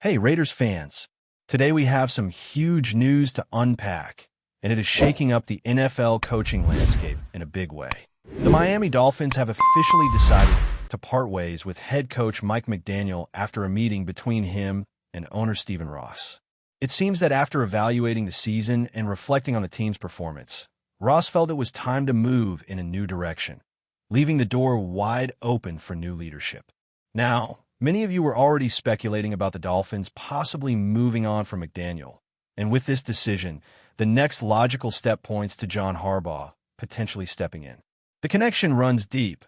Hey, Raiders fans. Today we have some huge news to unpack, and it is shaking up the NFL coaching landscape in a big way. The Miami Dolphins have officially decided to part ways with head coach Mike McDaniel after a meeting between him and owner Stephen Ross. It seems that after evaluating the season and reflecting on the team's performance, Ross felt it was time to move in a new direction, leaving the door wide open for new leadership. Now, many of you were already speculating about the Dolphins possibly moving on from McDaniel, and with this decision, the next logical step points to John Harbaugh potentially stepping in. The connection runs deep.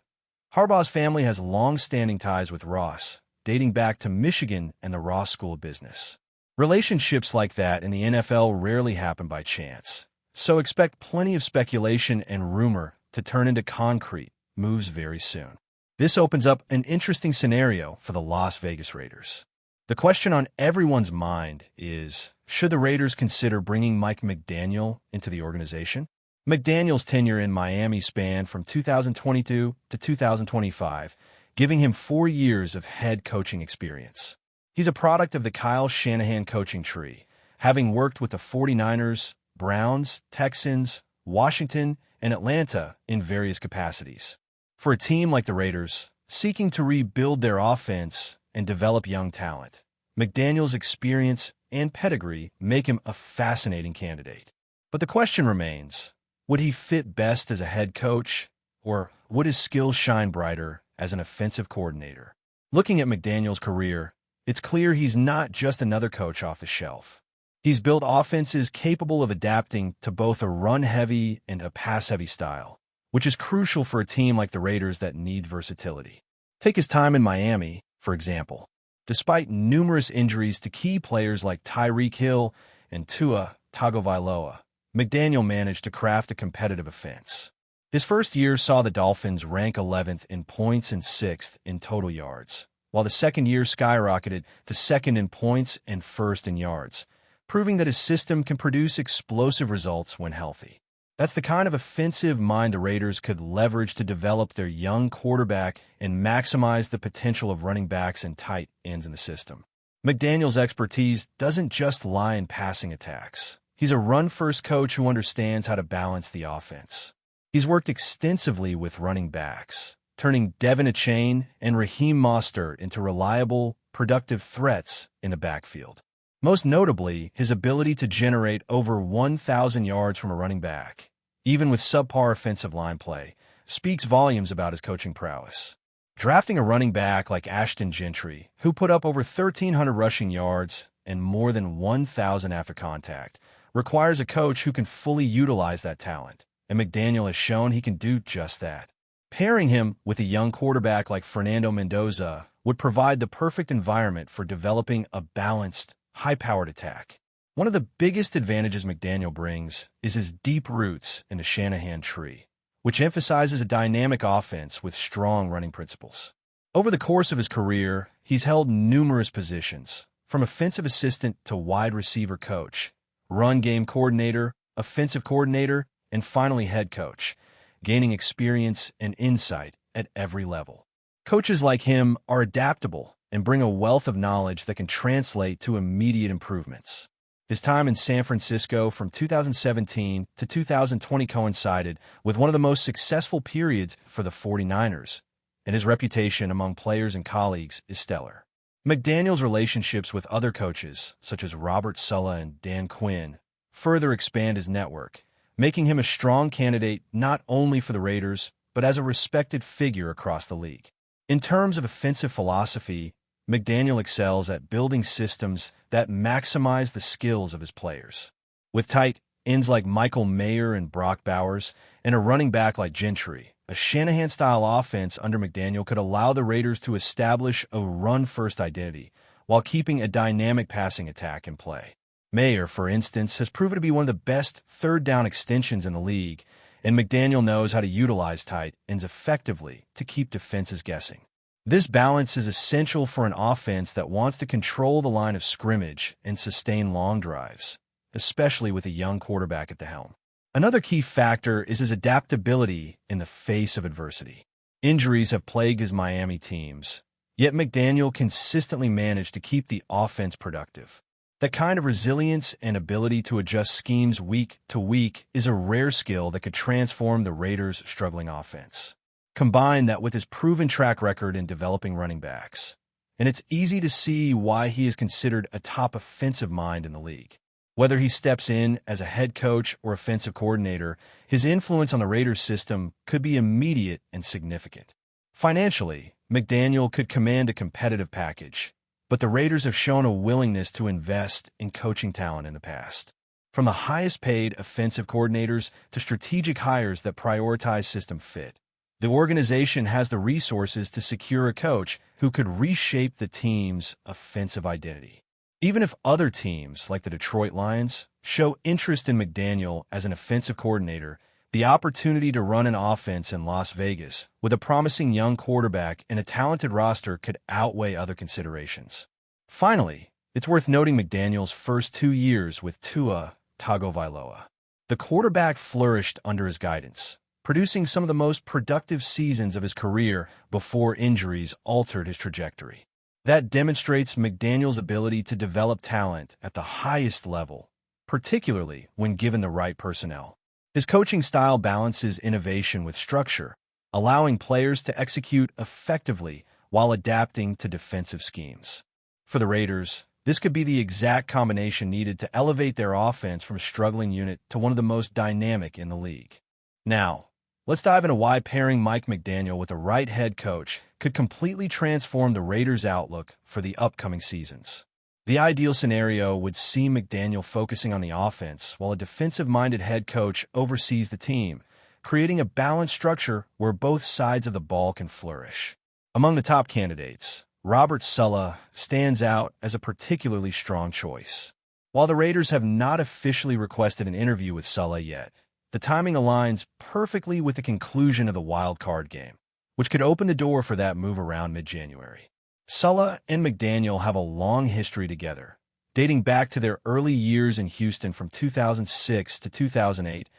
Harbaugh's family has long-standing ties with Ross, dating back to Michigan and the Ross School of Business. Relationships like that in the NFL rarely happen by chance, so expect plenty of speculation and rumor to turn into concrete moves very soon. This opens up an interesting scenario for the Las Vegas Raiders. The question on everyone's mind is, should the Raiders consider bringing Mike McDaniel into the organization? McDaniel's tenure in Miami spanned from 2022 to 2025, giving him 4 years of head coaching experience. He's a product of the Kyle Shanahan coaching tree, having worked with the 49ers, Browns, Texans, Washington, and Atlanta in various capacities. For a team like the Raiders, seeking to rebuild their offense and develop young talent, McDaniel's experience and pedigree make him a fascinating candidate. But the question remains, would he fit best as a head coach, or would his skills shine brighter as an offensive coordinator? Looking at McDaniel's career, it's clear he's not just another coach off the shelf. He's built offenses capable of adapting to both a run-heavy and a pass-heavy style, which is crucial for a team like the Raiders that need versatility. Take his time in Miami, for example. Despite numerous injuries to key players like Tyreek Hill and Tua Tagovailoa, McDaniel managed to craft a competitive offense. His first year saw the Dolphins rank 11th in points and 6th in total yards, while the second year skyrocketed to 2nd in points and 1st in yards, proving that his system can produce explosive results when healthy. That's the kind of offensive mind the Raiders could leverage to develop their young quarterback and maximize the potential of running backs and tight ends in the system. McDaniel's expertise doesn't just lie in passing attacks. He's a run-first coach who understands how to balance the offense. He's worked extensively with running backs, turning Devin Achane and Raheem Mostert into reliable, productive threats in the backfield. Most notably, his ability to generate over 1,000 yards from a running back, even with subpar offensive line play, speaks volumes about his coaching prowess. Drafting a running back like Ashton Gentry, who put up over 1,300 rushing yards and more than 1,000 after contact, requires a coach who can fully utilize that talent, and McDaniel has shown he can do just that. Pairing him with a young quarterback like Fernando Mendoza would provide the perfect environment for developing a balanced, high-powered attack. One of the biggest advantages McDaniel brings is his deep roots in the Shanahan tree, which emphasizes a dynamic offense with strong running principles. Over the course of his career, he's held numerous positions, from offensive assistant to wide receiver coach, run game coordinator, offensive coordinator, and finally head coach, gaining experience and insight at every level. Coaches like him are adaptable and bring a wealth of knowledge that can translate to immediate improvements. His time in San Francisco from 2017 to 2020 coincided with one of the most successful periods for the 49ers, and his reputation among players and colleagues is stellar. McDaniel's relationships with other coaches, such as Robert Saleh and Dan Quinn, further expand his network, making him a strong candidate not only for the Raiders, but as a respected figure across the league. In terms of offensive philosophy, McDaniel excels at building systems that maximize the skills of his players. With tight ends like Michael Mayer and Brock Bowers, and a running back like Gentry, a Shanahan-style offense under McDaniel could allow the Raiders to establish a run-first identity while keeping a dynamic passing attack in play. Mayer, for instance, has proven to be one of the best third-down extensions in the league, and McDaniel knows how to utilize tight ends effectively to keep defenses guessing. This balance is essential for an offense that wants to control the line of scrimmage and sustain long drives, especially with a young quarterback at the helm. Another key factor is his adaptability in the face of adversity. Injuries have plagued his Miami teams, Yet McDaniel consistently managed to keep the offense productive. That kind of resilience and ability to adjust schemes week to week is a rare skill that could transform the Raiders' struggling offense. Combine that with his proven track record in developing running backs, and it's easy to see why he is considered a top offensive mind in the league. Whether he steps in as a head coach or offensive coordinator, his influence on the Raiders system could be immediate and significant. Financially, McDaniel could command a competitive package, but the Raiders have shown a willingness to invest in coaching talent in the past. From the highest-paid offensive coordinators to strategic hires that prioritize system fit, the organization has the resources to secure a coach who could reshape the team's offensive identity. Even if other teams, like the Detroit Lions, show interest in McDaniel as an offensive coordinator, the opportunity to run an offense in Las Vegas with a promising young quarterback and a talented roster could outweigh other considerations. Finally, it's worth noting McDaniel's first 2 years with Tua Tagovailoa. The quarterback flourished under his guidance, producing some of the most productive seasons of his career before injuries altered his trajectory. That demonstrates McDaniel's ability to develop talent at the highest level, particularly when given the right personnel. His coaching style balances innovation with structure, allowing players to execute effectively while adapting to defensive schemes. For the Raiders, this could be the exact combination needed to elevate their offense from a struggling unit to one of the most dynamic in the league. Now, let's dive into why pairing Mike McDaniel with the right head coach could completely transform the Raiders' outlook for the upcoming seasons. The ideal scenario would see McDaniel focusing on the offense while a defensive-minded head coach oversees the team, creating a balanced structure where both sides of the ball can flourish. Among the top candidates, Robert Saleh stands out as a particularly strong choice. While the Raiders have not officially requested an interview with Saleh yet, the timing aligns perfectly with the conclusion of the wild card game, which could open the door for that move around mid-January. Saleh and McDaniel have a long history together, dating back to their early years in Houston from 2006 to 2008,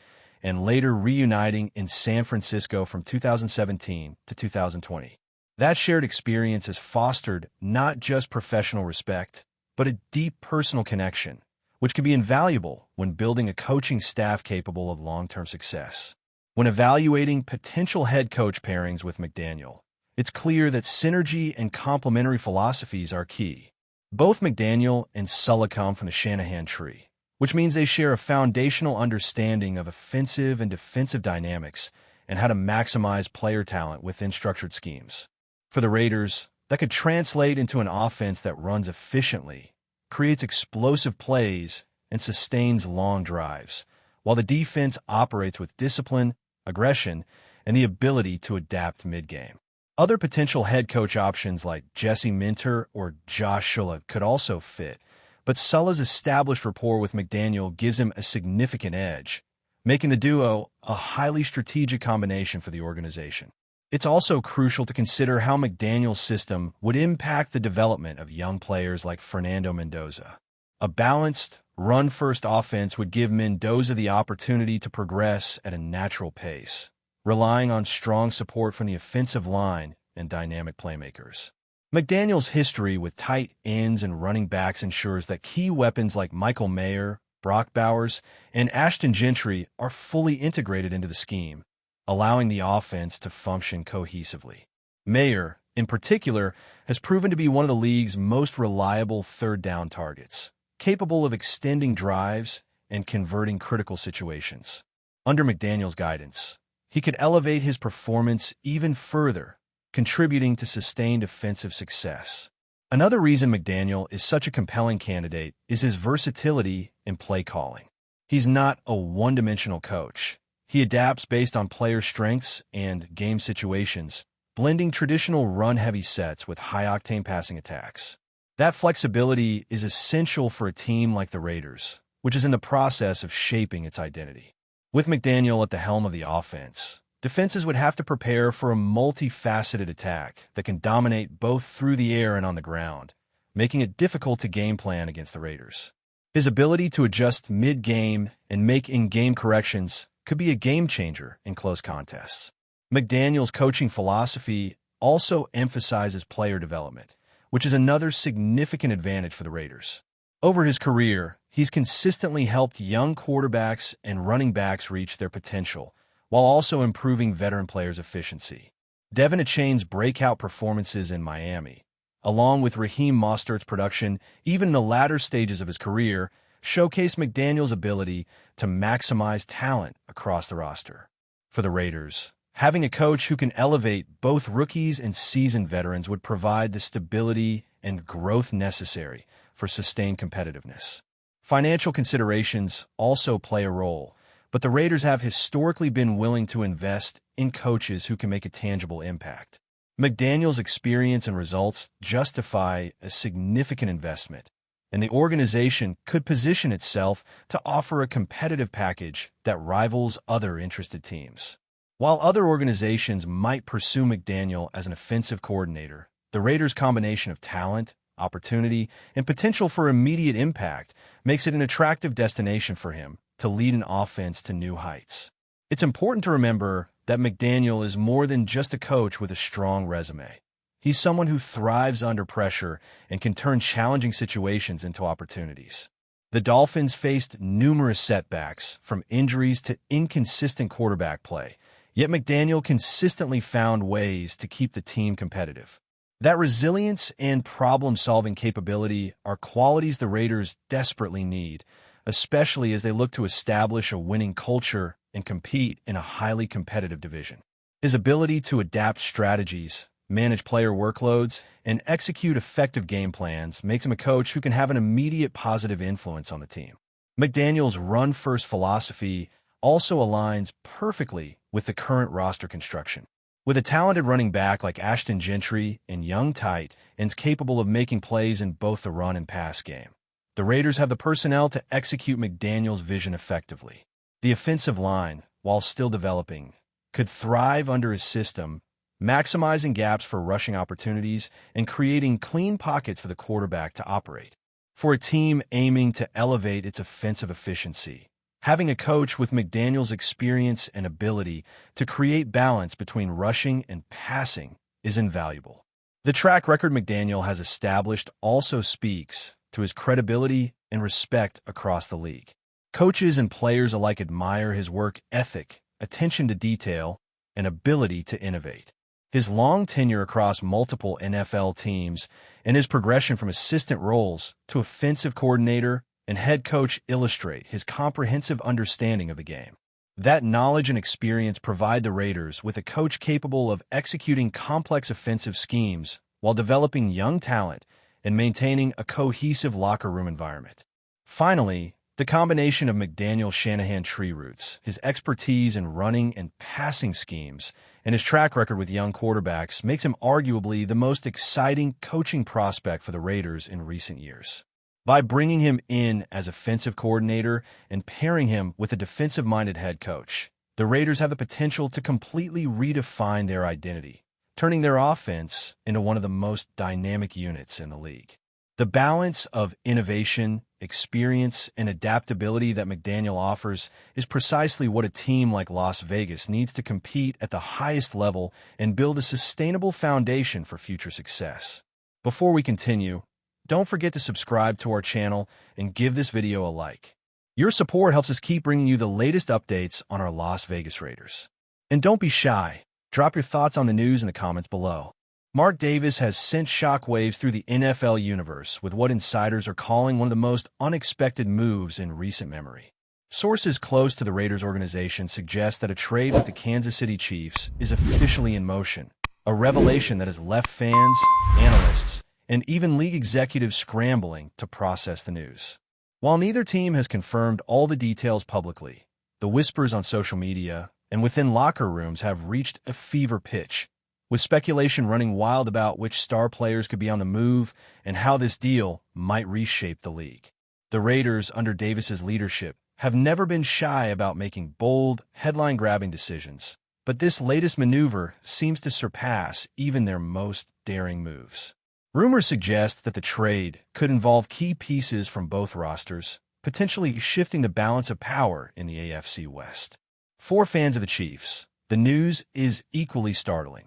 and later reuniting in San Francisco from 2017 to 2020. That shared experience has fostered not just professional respect, but a deep personal connection, which can be invaluable when building a coaching staff capable of long-term success. When evaluating potential head coach pairings with McDaniel, it's clear that synergy and complementary philosophies are key. Both McDaniel and Saleh come from the Shanahan tree, which means they share a foundational understanding of offensive and defensive dynamics and how to maximize player talent within structured schemes. For the Raiders, that could translate into an offense that runs efficiently, creates explosive plays, and sustains long drives, while the defense operates with discipline, aggression, and the ability to adapt mid-game. Other potential head coach options like Jesse Minter or Josh Shula could also fit, but Saleh's established rapport with McDaniel gives him a significant edge, making the duo a highly strategic combination for the organization. It's also crucial to consider how McDaniel's system would impact the development of young players like Fernando Mendoza. A balanced, run-first offense would give Mendoza the opportunity to progress at a natural pace, relying on strong support from the offensive line and dynamic playmakers. McDaniel's history with tight ends and running backs ensures that key weapons like Michael Mayer, Brock Bowers, and Ashton Gentry are fully integrated into the scheme, allowing the offense to function cohesively. Mayer, in particular, has proven to be one of the league's most reliable third-down targets, capable of extending drives and converting critical situations. Under McDaniel's guidance, he could elevate his performance even further, contributing to sustained offensive success. Another reason McDaniel is such a compelling candidate is his versatility in play calling. He's not a one-dimensional coach. He adapts based on player strengths and game situations, blending traditional run-heavy sets with high-octane passing attacks. That flexibility is essential for a team like the Raiders, which is in the process of shaping its identity. With McDaniel at the helm of the offense, defenses would have to prepare for a multifaceted attack that can dominate both through the air and on the ground, making it difficult to game plan against the Raiders. His ability to adjust mid-game and make in-game corrections could be a game-changer in close contests. McDaniel's coaching philosophy also emphasizes player development, which is another significant advantage for the Raiders. Over his career, he's consistently helped young quarterbacks and running backs reach their potential, while also improving veteran players' efficiency. Devin Achane's breakout performances in Miami, along with Raheem Mostert's production, even in the latter stages of his career, showcased McDaniel's ability to maximize talent across the roster. For the Raiders, having a coach who can elevate both rookies and seasoned veterans would provide the stability and growth necessary for sustained competitiveness. Financial considerations also play a role, but the Raiders have historically been willing to invest in coaches who can make a tangible impact. McDaniel's experience and results justify a significant investment, and the organization could position itself to offer a competitive package that rivals other interested teams. While other organizations might pursue McDaniel as an offensive coordinator, the Raiders' combination of talent, opportunity, and potential for immediate impact makes it an attractive destination for him to lead an offense to new heights. It's important to remember that McDaniel is more than just a coach with a strong resume. He's someone who thrives under pressure and can turn challenging situations into opportunities. The Dolphins faced numerous setbacks, from injuries to inconsistent quarterback play, yet McDaniel consistently found ways to keep the team competitive. That resilience and problem-solving capability are qualities the Raiders desperately need, especially as they look to establish a winning culture and compete in a highly competitive division. His ability to adapt strategies, manage player workloads, and execute effective game plans makes him a coach who can have an immediate positive influence on the team. McDaniel's run-first philosophy also aligns perfectly with the current roster construction. With a talented running back like Ashton Gentry and young tight ends capable of making plays in both the run and pass game, the Raiders have the personnel to execute McDaniel's vision effectively. The offensive line, while still developing, could thrive under his system, maximizing gaps for rushing opportunities and creating clean pockets for the quarterback to operate. For a team aiming to elevate its offensive efficiency, having a coach with McDaniel's experience and ability to create balance between rushing and passing is invaluable. The track record McDaniel has established also speaks to his credibility and respect across the league. Coaches and players alike admire his work ethic, attention to detail, and ability to innovate. His long tenure across multiple NFL teams and his progression from assistant roles to offensive coordinator and head coach illustrate his comprehensive understanding of the game. That knowledge and experience provide the Raiders with a coach capable of executing complex offensive schemes while developing young talent and maintaining a cohesive locker room environment. Finally, the combination of McDaniel-Shanahan tree roots, his expertise in running and passing schemes, and his track record with young quarterbacks makes him arguably the most exciting coaching prospect for the Raiders in recent years. By bringing him in as offensive coordinator and pairing him with a defensive-minded head coach, the Raiders have the potential to completely redefine their identity, turning their offense into one of the most dynamic units in the league. The balance of innovation, experience, and adaptability that McDaniel offers is precisely what a team like Las Vegas needs to compete at the highest level and build a sustainable foundation for future success. Before we continue, don't forget to subscribe to our channel and give this video a like. Your support helps us keep bringing you the latest updates on our Las Vegas Raiders. And don't be shy. Drop your thoughts on the news in the comments below. Mark Davis has sent shockwaves through the NFL universe with what insiders are calling one of the most unexpected moves in recent memory. Sources close to the Raiders organization suggest that a trade with the Kansas City Chiefs is officially in motion, a revelation that has left fans, analysts, and even league executives scrambling to process the news. While neither team has confirmed all the details publicly, the whispers on social media and within locker rooms have reached a fever pitch, with speculation running wild about which star players could be on the move and how this deal might reshape the league. The Raiders, under Davis's leadership, have never been shy about making bold, headline-grabbing decisions, but this latest maneuver seems to surpass even their most daring moves. Rumors suggest that the trade could involve key pieces from both rosters, potentially shifting the balance of power in the AFC West. For fans of the Chiefs, the news is equally startling.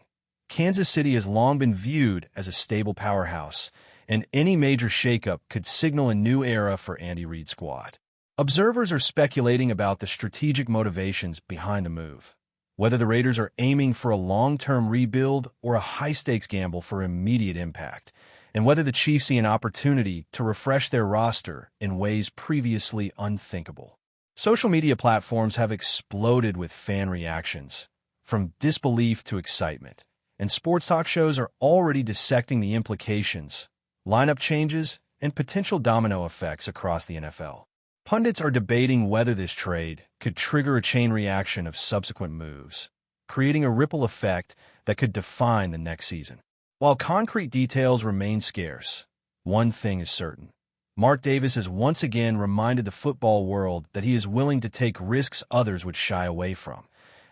Kansas City has long been viewed as a stable powerhouse, and any major shakeup could signal a new era for Andy Reid's squad. Observers are speculating about the strategic motivations behind the move, whether the Raiders are aiming for a long-term rebuild or a high-stakes gamble for immediate impact, and whether the Chiefs see an opportunity to refresh their roster in ways previously unthinkable. Social media platforms have exploded with fan reactions, from disbelief to excitement, and sports talk shows are already dissecting the implications, lineup changes, and potential domino effects across the NFL. Pundits are debating whether this trade could trigger a chain reaction of subsequent moves, creating a ripple effect that could define the next season. While concrete details remain scarce, one thing is certain. Mark Davis has once again reminded the football world that he is willing to take risks others would shy away from,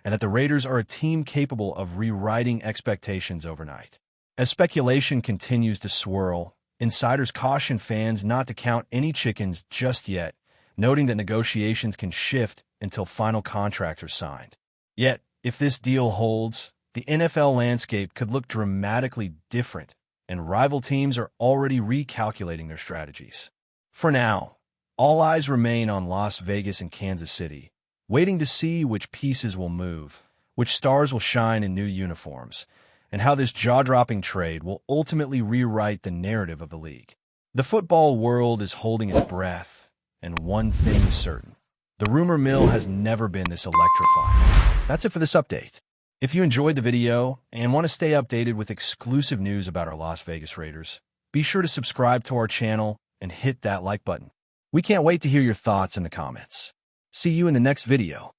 and that the Raiders are a team capable of rewriting expectations overnight. As speculation continues to swirl, insiders caution fans not to count any chickens just yet, noting that negotiations can shift until final contracts are signed. Yet, if this deal holds, the NFL landscape could look dramatically different, and rival teams are already recalculating their strategies. For now, all eyes remain on Las Vegas and Kansas City, waiting to see which pieces will move, which stars will shine in new uniforms, and how this jaw-dropping trade will ultimately rewrite the narrative of the league. The football world is holding its breath, and one thing is certain. The rumor mill has never been this electrifying. That's it for this update. If you enjoyed the video and want to stay updated with exclusive news about our Las Vegas Raiders, be sure to subscribe to our channel and hit that like button. We can't wait to hear your thoughts in the comments. See you in the next video.